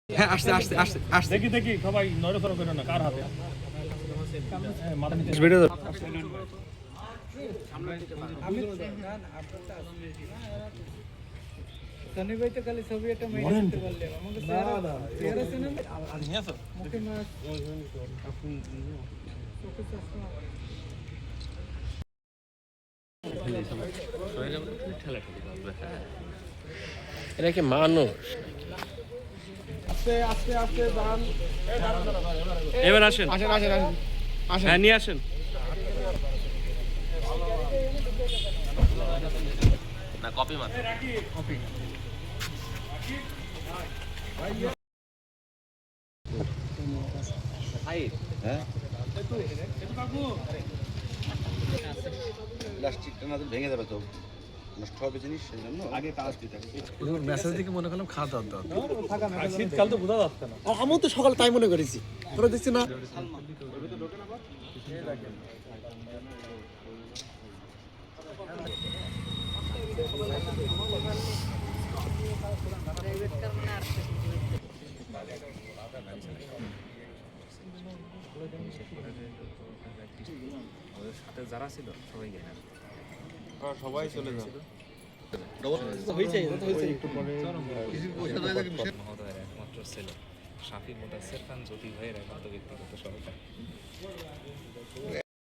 হ্যাঁ আসতে আসতে আসতে আসতে দেখি দেখি সবাই নড়াচড়া করে না কার হাতে মাথা নিচে শনিবার তো খালি ছবি একটা মেরে দিতে পারলে আমাকে চেয়ার আছে না মুখে মাছ এটা কি মানুষ? আস্তে আস্তে আস্তে দাঁড়ান। এবার আসেন, আসেন আসেন আসেন আসেন। হ্যাঁ নিয়ে আসেন। না কপি মাত্র। কপি। প্লাস্টিকটা না ভেঙে যাবে তো, নষ্ট হবে জিনিস, সেই জন্য আগে কাজ দিতে হবে। মেসেজ দিকে মনে করলাম খাওয়া দাওয়া শীতকাল তো বোঝা যাচ্ছে না। আমিও তো সকাল তাই মনে করেছি, তোরা দেখছি না। যারা ছিল সবাই গেছে, সবাই চলে যাবে। মহোদয়ের একমাত্র ছেলে শাফি মুদাসের খান জ্যোতি ভাইয়ের একমাত্র ব্যক্তিগত সহকারী।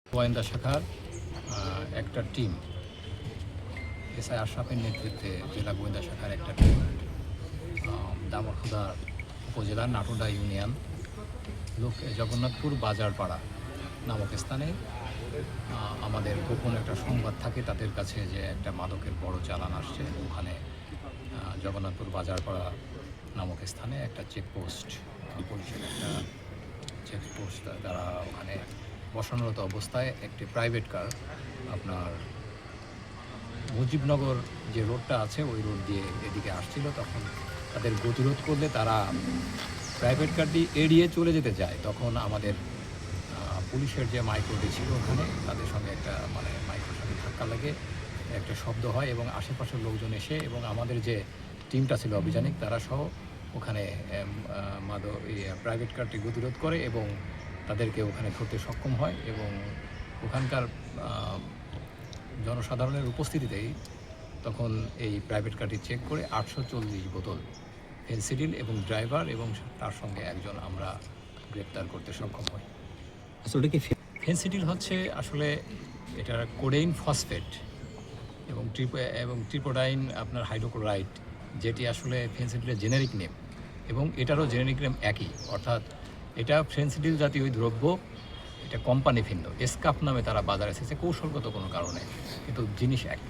গোয়েন্দা শাখার একটা টিম, এসআই আশরাফের নেতৃত্বে জেলা গোয়েন্দা শাখার একটা টিম দামরখোদা উপজেলার নাটুডা ইউনিয়ন জগন্নাথপুর বাজারপাড়া নামক স্থানে আমাদের গোপন একটা সংবাদ থাকে তাদের কাছে যে একটা মাদকের বড় চালান আসছে। ওখানে জগন্নাথপুর বাজারপাড়া নামক স্থানে একটা চেকপোস্ট, পুলিশের একটা চেকপোস্ট তারা ওখানে বসানোরত অবস্থায় একটি প্রাইভেট কার আপনার মুজিবনগর যে রোডটা আছে ওই রোড দিয়ে এদিকে আসছিল। তখন তাদের গতিরোধ করলে তারা প্রাইভেট কারটি এড়িয়ে চলে যেতে যায়। তখন আমাদের পুলিশের যে মাইক্রোটি ছিল ওখানে তাদের সঙ্গে একটা মাইক্রোর সঙ্গে ধাক্কা লাগে, একটা শব্দ হয় এবং আশেপাশের লোকজন এসে এবং আমাদের যে টিমটা ছিল অভিযানিক তারা সহ ওখানে প্রাইভেট কারটি গতিরোধ করে এবং তাদেরকে ওখানে ধরতে সক্ষম হয় এবং ওখানকার জনসাধারণের উপস্থিতিতেই তখন এই প্রাইভেট কারটি চেক করে 840 বোতল ফেন্সিডিল এবং ড্রাইভার এবং তার সঙ্গে একজন আমরা গ্রেপ্তার করতে সক্ষম হই। আসলে কি ফেন্সিডিল হচ্ছে আসলে এটা কোডেইন ফসফেট এবং ট্রিপোডাইন আপনার হাইড্রোক্লোরাইড, যেটি আসলে ফেন্সিডিলের জেনেরিক নেম এবং এটারও জেনেরিক নেম একই, অর্থাৎ এটা ফেন্সিডিল জাতীয় দ্রব্য, এটা কোম্পানি ভিন্ন, এসকাপ নামে তারা বাজারে এসেছে কৌশলগত কোনো কারণে, কিন্তু জিনিস এক।